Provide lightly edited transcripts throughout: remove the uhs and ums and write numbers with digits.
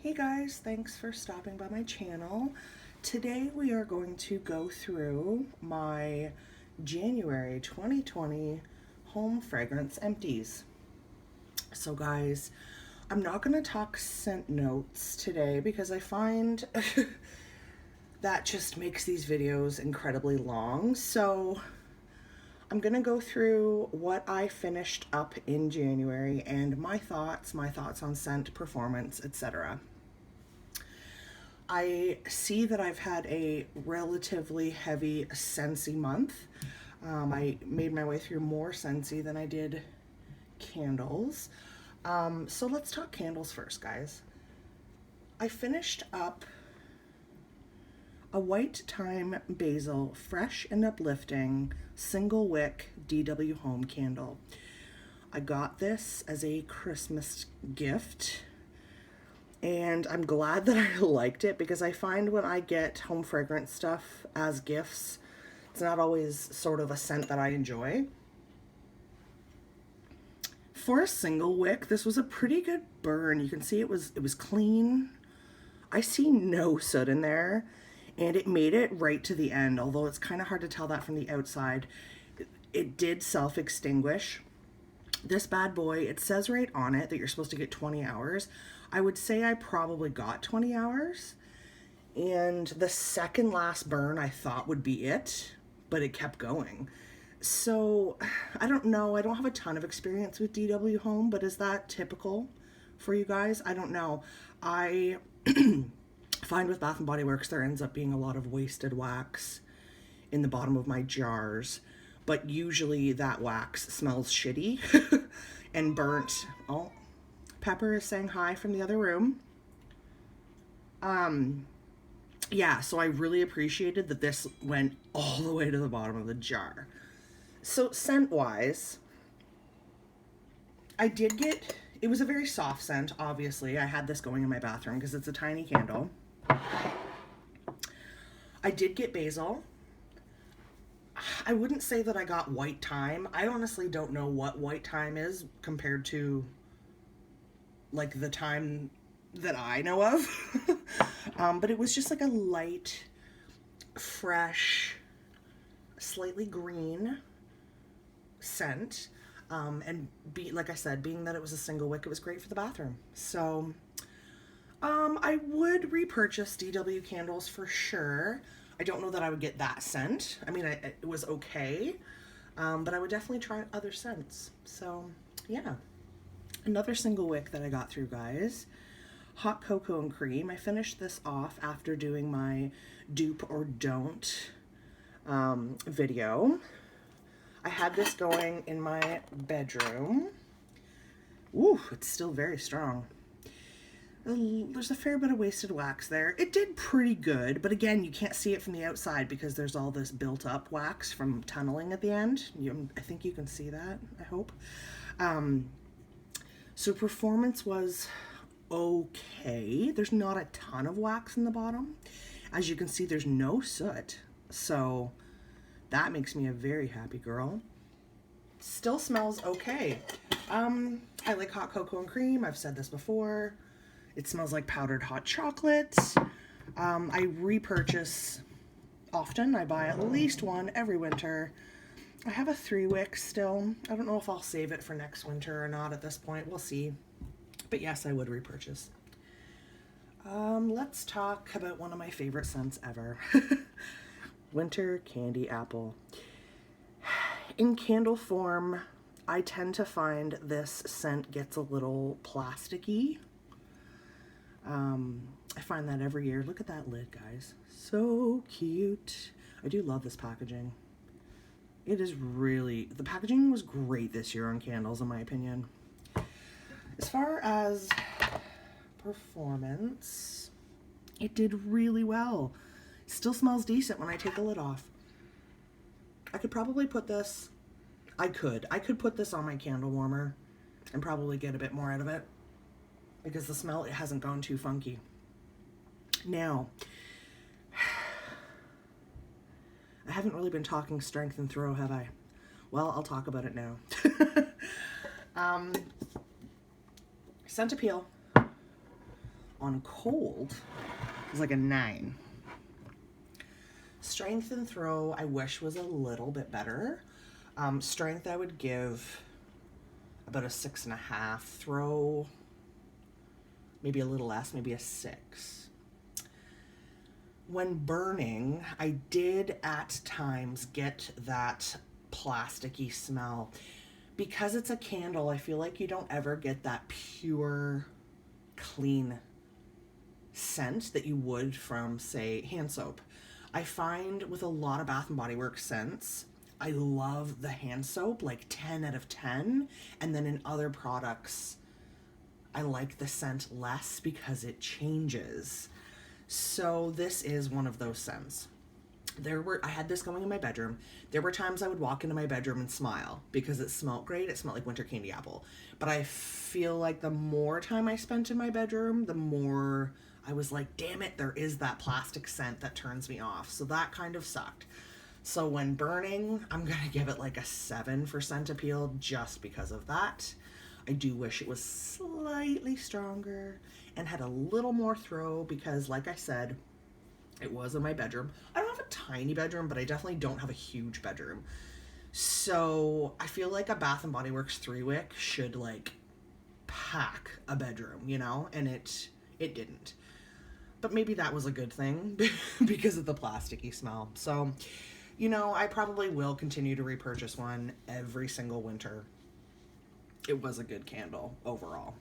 Hey guys, thanks for stopping by my channel. Today we are going to go through my January 2020 home fragrance empties. So guys, I'm not going to talk scent notes today because I find that just makes these videos incredibly long. So I'm going to go through what I finished up in January and my thoughts on scent, performance, etc. I see that I've had a relatively heavy Scentsy month. I made my way through more Scentsy than I did candles. So let's talk candles first, guys. I finished up a white thyme basil fresh and uplifting single wick DW home candle. I got this as a Christmas gift and I'm glad that I liked it because I find when I get home fragrance stuff as gifts, it's not always sort of a scent that I enjoy. For a single wick, this was a pretty good burn. You can see it was clean. I see no soot in there, and it made it right to the end, although it's kind of hard to tell that from the outside. It did self-extinguish. This bad boy, it says right on it that you're supposed to get 20 hours. I would say I probably got 20 hours. And the second last burn I thought would be it, but it kept going. So, I don't know. I don't have a ton of experience with DW Home, but is that typical for you guys? I don't know. I find with Bath & Body Works there ends up being a lot of wasted wax in the bottom of my jars. But usually that wax smells shitty and burnt. Oh, Pepper is saying hi from the other room. Yeah, so I really appreciated that this went all the way to the bottom of the jar. So scent-wise, I did get, it was a very soft scent, obviously. I had this going in my bathroom because it's a tiny candle. I did get basil. I wouldn't say that I got white thyme. I honestly don't know what white thyme is compared to like the thyme that I know of. But it was just like a light, fresh, slightly green scent. And like I said, being that it was a single wick, it was great for the bathroom. So I would repurchase DW candles for sure. I don't know that I would get that scent. I mean, it was okay, but I would definitely try other scents. So, yeah. Another single wick that I got through, guys. Hot Cocoa and Cream. I finished this off after doing my Dupe or Don't video. I had this going in my bedroom. Ooh, it's still very strong. There's a fair bit of wasted wax there. It did pretty good, but again, you can't see it from the outside because there's all this built up wax from tunneling at the end. I think you can see that, I hope. So performance was okay. There's not a ton of wax in the bottom. As you can see, there's no soot. So that makes me a very happy girl. Still smells okay. I like Hot Cocoa and Cream. I've said this before. It smells like powdered hot chocolate. I repurchase often. I buy at least one every winter. I have a 3-wick still. I don't know if I'll save it for next winter or not at this point. We'll see. But yes, I would repurchase. Let's talk about one of my favorite scents ever. Winter Candy Apple. In candle form, I tend to find this scent gets a little plasticky. I find that every year. Look at that lid, guys. So cute. I do love this packaging. It is really, the packaging was great this year on candles, in my opinion. As far as performance, it did really well. Still smells decent when I take the lid off. I could probably put this, I could put this on my candle warmer and probably get a bit more out of it because the smell, it hasn't gone too funky. Now, I haven't really been talking strength and throw, have I? Well, I'll talk about it now. Scent appeal. On cold, it was like a 9. Strength and throw, I wish was a little bit better. Strength, I would give about a 6.5. Throw, maybe a little less, maybe a 6. When burning, I did at times get that plasticky smell. Because it's a candle, I feel like you don't ever get that pure, clean scent that you would from, say, hand soap. I find with a lot of Bath and Body Works scents, I love the hand soap, like 10 out of 10. And then in other products, I like the scent less because it changes. So this is one of those scents. I had this going in my bedroom. There were times I would walk into my bedroom and smile because it smelled great. It smelled like winter candy apple. But I feel like the more time I spent in my bedroom, the more I was like, damn it, there is that plastic scent that turns me off. So that kind of sucked. So when burning, I'm going to give it like a 7 for scent appeal just because of that. I do wish it was slightly stronger and had a little more throw because, like I said, it was in my bedroom. I don't have a tiny bedroom, but I definitely don't have a huge bedroom. So I feel like a Bath and Body Works 3-wick should like pack a bedroom, you know, and it didn't. But maybe that was a good thing because of the plasticky smell. So, you know, I probably will continue to repurchase one every single winter. It was a good candle overall.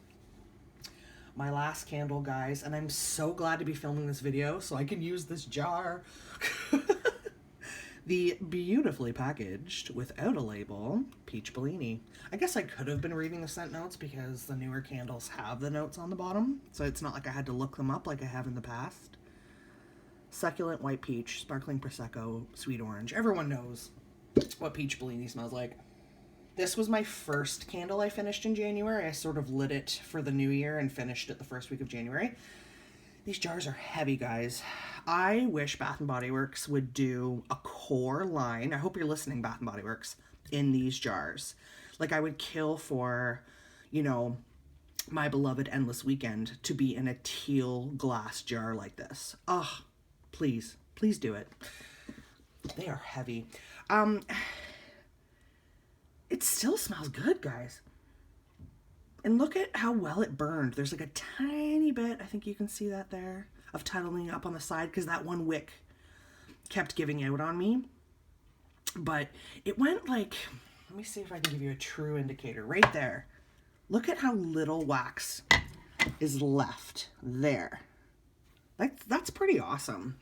My last candle, guys, and I'm so glad to be filming this video so I can use this jar. The beautifully packaged, without a label, Peach Bellini. I guess I could have been reading the scent notes because the newer candles have the notes on the bottom, so it's not like I had to look them up like I have in the past. Succulent white peach, sparkling prosecco, sweet orange. Everyone knows what Peach Bellini smells like. This was my first candle I finished in January. I sort of lit it for the new year and finished it the first week of January. These jars are heavy, guys. I wish Bath & Body Works would do a core line. I hope you're listening, Bath & Body Works, in these jars. Like, I would kill for, you know, my beloved Endless Weekend to be in a teal glass jar like this. Oh, please. Please do it. They are heavy. It still smells good, guys. And look at how well it burned. There's like a tiny bit, I think you can see that there, of tunnelling up on the side because that one wick kept giving out on me. But it went like, let me see if I can give you a true indicator. Right there. Look at how little wax is left there. That's pretty awesome.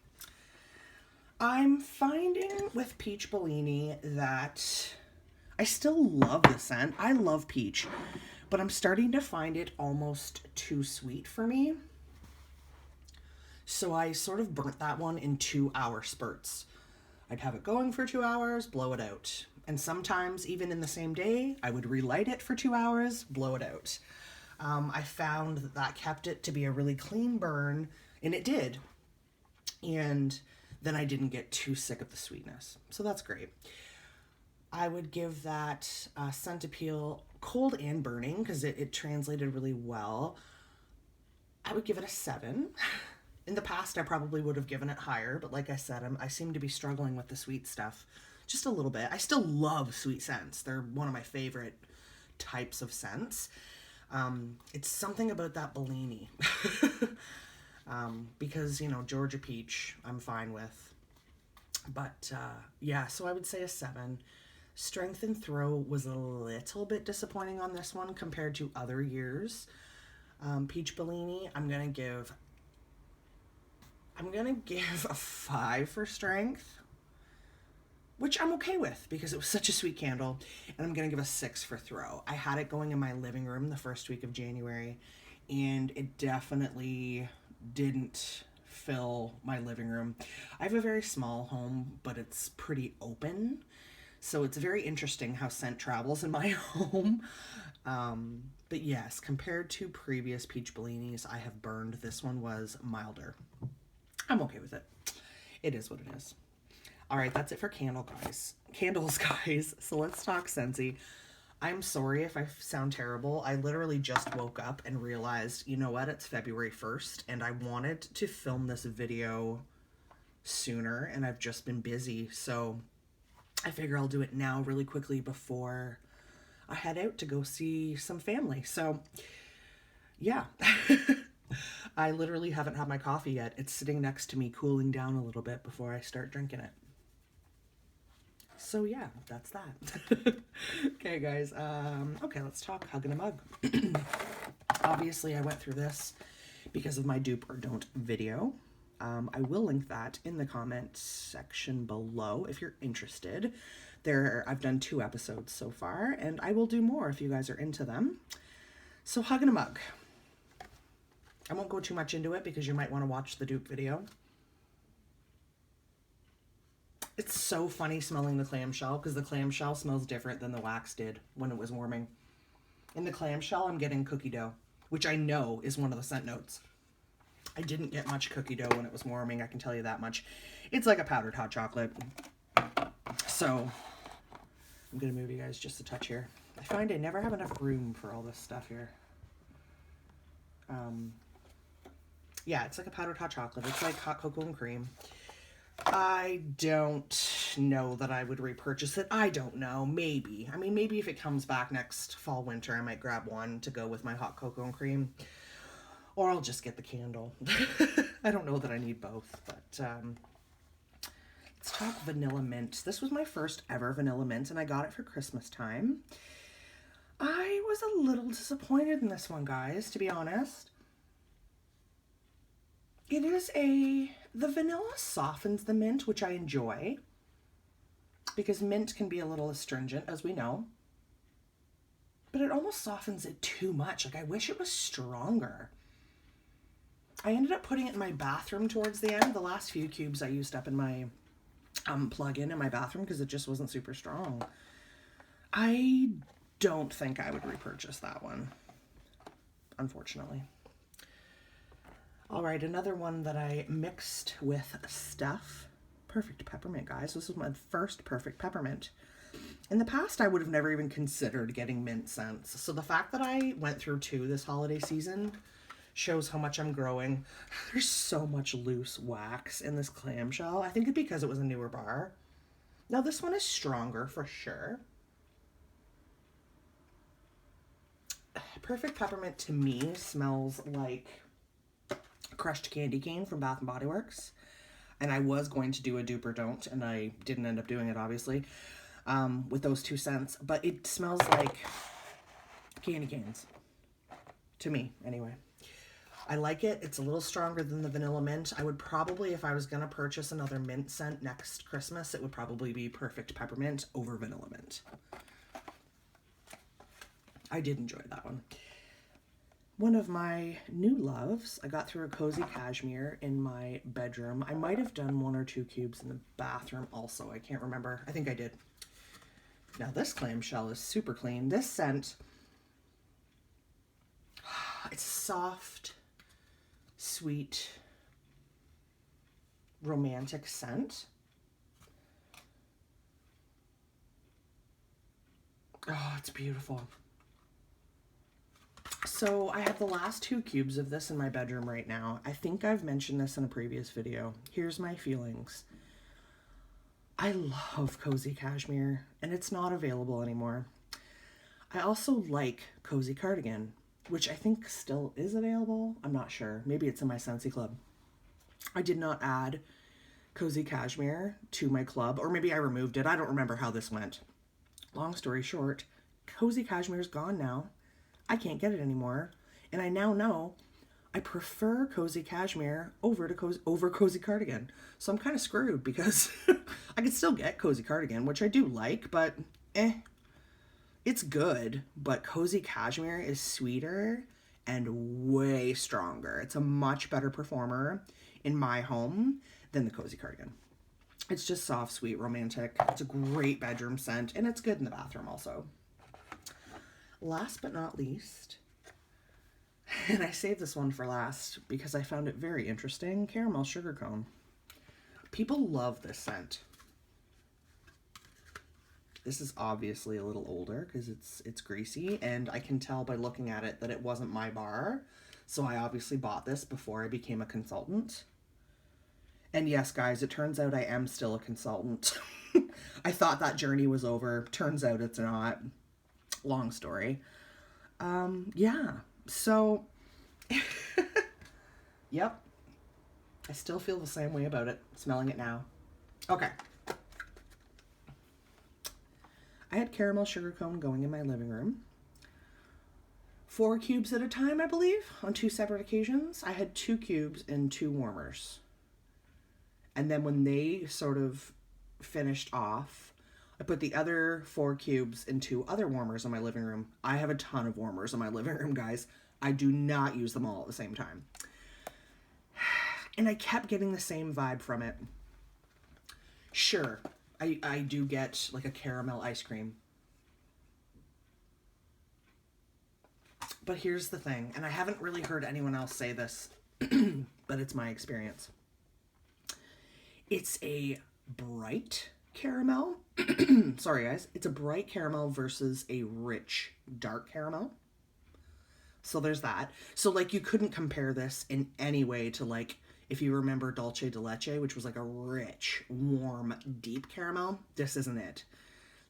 I'm finding with Peach Bellini that I still love the scent. I love peach. But I'm starting to find it almost too sweet for me. So I sort of burnt that one in 2-hour spurts. I'd have it going for 2 hours, blow it out. And sometimes, even in the same day, I would relight it for 2 hours, blow it out. I found that kept it to be a really clean burn, and it did. And then I didn't get too sick of the sweetness. So that's great. I would give that scent appeal, cold and burning, because it translated really well. I would give it a 7. In the past, I probably would have given it higher, but like I said, I seem to be struggling with the sweet stuff just a little bit. I still love sweet scents. They're one of my favorite types of scents. It's something about that Bellini. Because, you know, Georgia Peach, I'm fine with. But, yeah, so I would say a 7. Strength and throw was a little bit disappointing on this one compared to other years. Peach Bellini, I'm gonna give a 5 for strength, which I'm okay with because it was such a sweet candle. And I'm gonna give a 6 for throw. I had it going in my living room the first week of January, and it definitely didn't fill my living room. I have a very small home, but it's pretty open. So it's very interesting how scent travels in my home. But yes, compared to previous Peach Bellinis I have burned, this one was milder. I'm okay with it. It is what it is. All right, that's it for candles, guys. So let's talk Scentsy. I'm sorry if I sound terrible. I literally just woke up and realized, you know what, it's February 1st, and I wanted to film this video sooner, and I've just been busy, so I figure I'll do it now really quickly before I head out to go see some family. So, yeah. I literally haven't had my coffee yet. It's sitting next to me cooling down a little bit before I start drinking it. So yeah, that's that. Okay, guys. Okay, let's talk Hugging a Mug. Obviously, I went through this because of my Dupe or Don't video. I will link that in the comment section below if you're interested. I've done 2 episodes so far, and I will do more if you guys are into them. So, Hugging a Mug. I won't go too much into it because you might want to watch the Dupe video. It's so funny smelling the clamshell because the clamshell smells different than the wax did when it was warming. In the clamshell, I'm getting cookie dough, which I know is one of the scent notes. I didn't get much cookie dough when it was warming, I can tell you that much. It's like a powdered hot chocolate. So, I'm going to move you guys just a touch here. I find I never have enough room for all this stuff here. Yeah, it's like a powdered hot chocolate. It's like hot cocoa and cream. I don't know that I would repurchase it. I don't know. Maybe. I mean, maybe if it comes back next fall, winter, I might grab one to go with my hot cocoa and cream. Or I'll just get the candle. I don't know that I need both, but let's talk vanilla mint. This was my first ever vanilla mint, and I got it for Christmas time. I was a little disappointed in this one, guys, to be honest. It is the vanilla softens the mint, which I enjoy, because mint can be a little astringent, as we know. But it almost softens it too much. Like, I wish it was stronger. I ended up putting it in my bathroom towards the end. The last few cubes I used up in my plug-in in my bathroom because it just wasn't super strong. I don't think I would repurchase that one, unfortunately. All right, another one that I mixed with stuff. Perfect peppermint, guys. This was my first perfect peppermint. In the past, I would have never even considered getting mint scents. So the fact that I went through 2 this holiday season shows how much I'm growing. There's so much loose wax in this clamshell. I think it's because it was a newer bar. Now this one is stronger for sure. Perfect peppermint to me smells like crushed candy cane from Bath & Body Works. And I was going to do a Dupe or Don't, and I didn't end up doing it, obviously, with those 2 scents. But it smells like candy canes. To me, anyway. I like it. It's a little stronger than the vanilla mint. I would probably, if I was going to purchase another mint scent next Christmas, it would probably be perfect peppermint over vanilla mint. I did enjoy that one. One of my new loves, I got through a cozy cashmere in my bedroom. I might have done 1 or 2 cubes in the bathroom also. I can't remember. I think I did. Now this clamshell is super clean. This scent, it's soft, sweet, romantic scent. Oh, it's beautiful. So I have the last 2 cubes of this in my bedroom right now. I think I've mentioned this in a previous video. Here's my feelings. I love cozy cashmere, and it's not available anymore. I also like cozy cardigan, which I think still is available. I'm not sure. Maybe it's in my Scentsy club. I did not add cozy cashmere to my club, or maybe I removed it. I don't remember how this went. Long story short, cozy cashmere is gone now. I can't get it anymore, and I now know I prefer cozy cashmere over cozy cardigan. So I'm kind of screwed because I can still get cozy cardigan, which I do like, but it's good. But cozy cashmere is sweeter and way stronger. It's a much better performer in my home than the cozy cardigan. It's just soft, sweet, romantic. It's a great bedroom scent, and it's good in the bathroom also. Last but not least, and I saved this one for last because I found it very interesting, caramel sugar cone. People love this scent. This is obviously a little older because it's greasy, and I can tell by looking at it that it wasn't my bar. So I obviously bought this before I became a consultant. And yes, guys, it turns out I am still a consultant. I thought that journey was over. Turns out it's not. Long story. Yeah. So, yep. I still feel the same way about it, smelling it now. Okay. I had caramel sugar cone going in my living room. 4 cubes at a time, I believe, on 2 separate occasions. I had 2 cubes and 2 warmers. And then when they sort of finished off, I put the other 4 cubes in 2 other warmers in my living room. I have a ton of warmers in my living room, guys. I do not use them all at the same time. And I kept getting the same vibe from it. Sure, I do get like a caramel ice cream. But here's the thing, and I haven't really heard anyone else say this, but it's my experience. It's a bright caramel. Sorry, guys. It's a bright caramel versus a rich dark caramel. So there's that. So, like, you couldn't compare this in any way to, like, if you remember Dulce de Leche, which was like a rich, warm, deep caramel. This isn't it.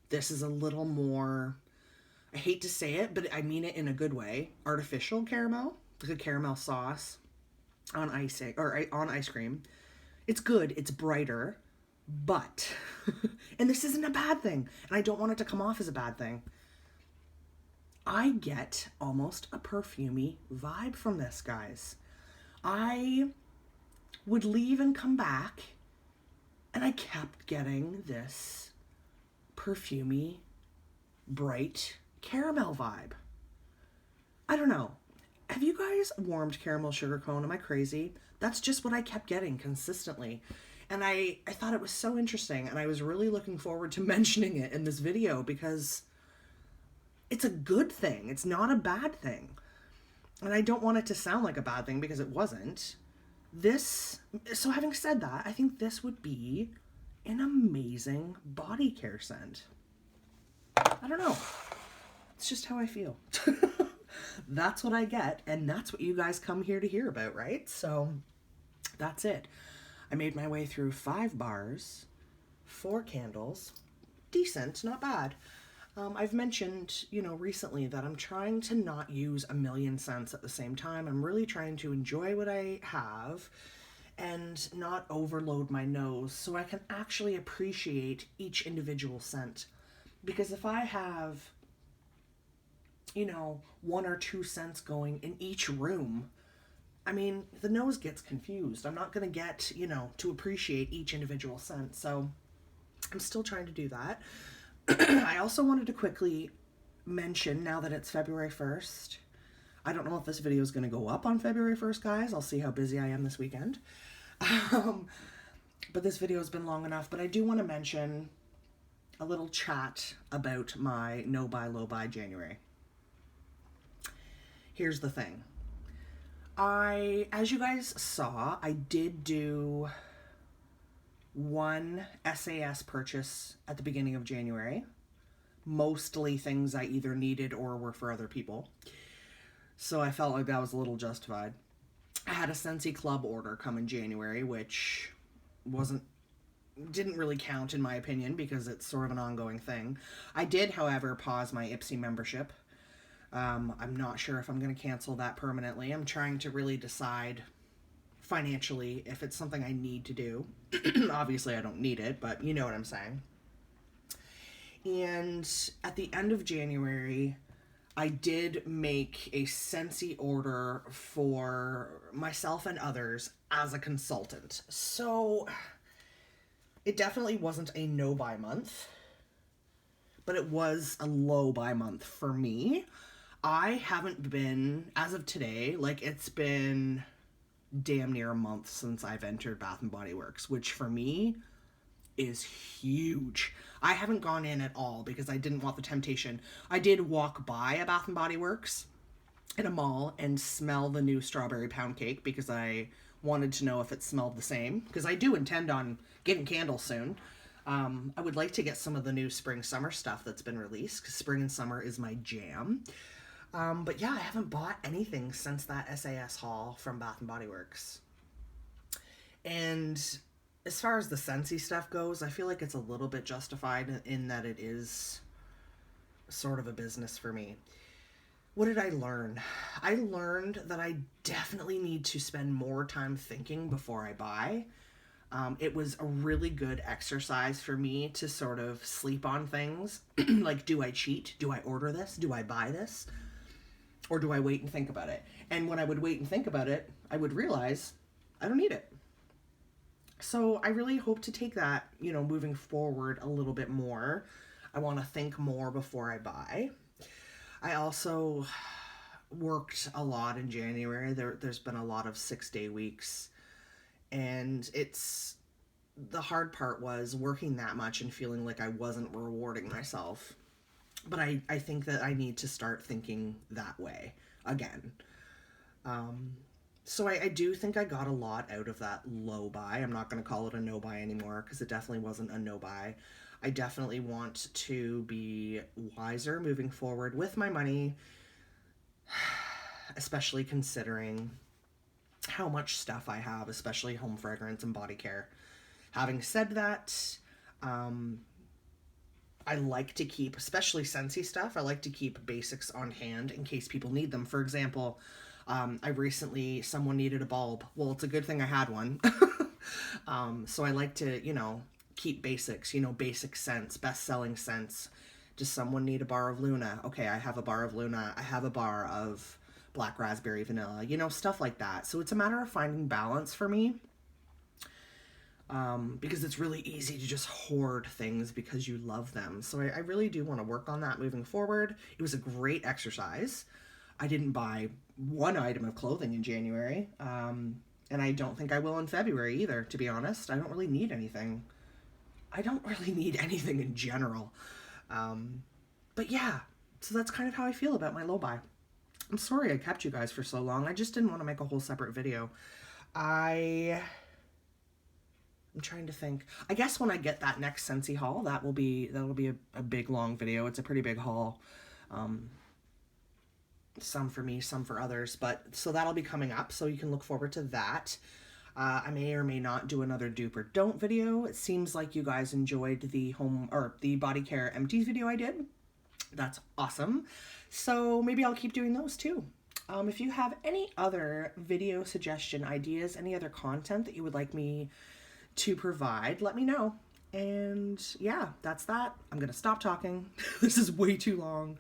This is a little more, I hate to say it, but I mean it in a good way, artificial caramel, like a caramel sauce on icing or on ice cream. It's good. It's brighter, but, and this isn't a bad thing, and I don't want it to come off as a bad thing. I get almost a perfumey vibe from this, guys. I would leave and come back, and I kept getting this perfumey, bright caramel vibe. I don't know. Have you guys warmed caramel sugar cone? Am I crazy? That's just what I kept getting consistently. And I thought it was so interesting, and I was really looking forward to mentioning it in this video because it's a good thing. It's not a bad thing. And I don't want it to sound like a bad thing because it wasn't. So having said that, I think this would be an amazing body care scent. I don't know. It's just how I feel. That's what I get, and that's what you guys come here to hear about, right? So that's it. I made my way through 5 bars, 4 candles. Decent, not bad. I've mentioned, recently that I'm trying to not use a million scents at the same time. I'm really trying to enjoy what I have and not overload my nose so I can actually appreciate each individual scent. Because if I have, 1 or 2 scents going in each room, I mean, the nose gets confused. I'm not going to get, to appreciate each individual scent. So I'm still trying to do that. I also wanted to quickly mention, now that it's February 1st, I don't know if this video is going to go up on February 1st, guys. I'll see how busy I am this weekend. But this video has been long enough. But I do want to mention a little chat about my no buy, low buy January. Here's the thing. As you guys saw, I did do 1 SAS purchase at the beginning of January. Mostly things I either needed or were for other people. So I felt like that was a little justified. I had a Scentsy Club order come in January, which didn't really count in my opinion because it's sort of an ongoing thing. I did, however, pause my Ipsy membership. I'm not sure if I'm going to cancel that permanently. I'm trying to really decide financially if it's something I need to do. Obviously, I don't need it, but you know what I'm saying. And at the end of January, I did make a Scentsy order for myself and others as a consultant. So it definitely wasn't a no-buy month, but it was a low-buy month for me. I haven't been, as of today, it's been damn near a month since I've entered Bath & Body Works, which for me is huge. I haven't gone in at all because I didn't want the temptation. I did walk by a Bath & Body Works in a mall and smell the new strawberry pound cake because I wanted to know if it smelled the same, because I do intend on getting candles soon. I would like to get some of the new spring summer stuff that's been released, because spring and summer is my jam. But yeah, I haven't bought anything since that SAS haul from Bath and Body Works. And as far as the Scentsy stuff goes, I feel like it's a little bit justified in that it is sort of a business for me. What did I learn? I learned that I definitely need to spend more time thinking before I buy. It was a really good exercise for me to sort of sleep on things. Like, do I cheat? Do I order this? Do I buy this? Or do I wait and think about it? And when I would wait and think about it, I would realize I don't need it. So I really hope to take that, moving forward a little bit more. I want to think more before I buy. I also worked a lot in January. There's been a lot of 6-day weeks. And the hard part was working that much and feeling like I wasn't rewarding myself. But I think that I need to start thinking that way again. So I do think I got a lot out of that low buy. I'm not going to call it a no buy anymore, because it definitely wasn't a no buy. I definitely want to be wiser moving forward with my money, especially considering how much stuff I have, especially home fragrance and body care. Having said that, I like to keep, especially Scentsy stuff, I like to keep basics on hand in case people need them. For example, someone needed a bulb. Well, it's a good thing I had one. So I like to, keep basics, basic scents, best-selling scents. Does someone need a bar of Luna? Okay, I have a bar of Luna. I have a bar of black raspberry vanilla, stuff like that. So it's a matter of finding balance for me. Because it's really easy to just hoard things because you love them. So I really do want to work on that moving forward. It was a great exercise. I didn't buy one item of clothing in January, and I don't think I will in February either, to be honest. I don't really need anything. I don't really need anything in general. But yeah, so that's kind of how I feel about my low buy. I'm sorry I kept you guys for so long. I just didn't want to make a whole separate video. I'm trying to think. I guess when I get that next Scentsy haul, that'll be a big long video. It's a pretty big haul. Some for me, some for others, but so that'll be coming up, so you can look forward to that. I may or may not do another Dupe or Don't video. It seems like you guys enjoyed the body care Empties video I did. That's awesome. So maybe I'll keep doing those too. If you have any other video suggestion ideas, any other content that you would like me to provide, let me know. And yeah, that's that. I'm gonna stop talking. This is way too long.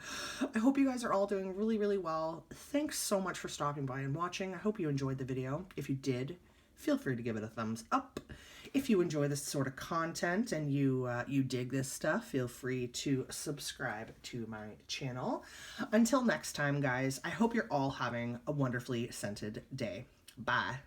I hope you guys are all doing really, really well. Thanks so much for stopping by and watching. I hope you enjoyed the video. If you did, feel free to give it a thumbs up. If you enjoy this sort of content and you dig this stuff, feel free to subscribe to my channel. Until next time, guys, I hope you're all having a wonderfully scented day. Bye.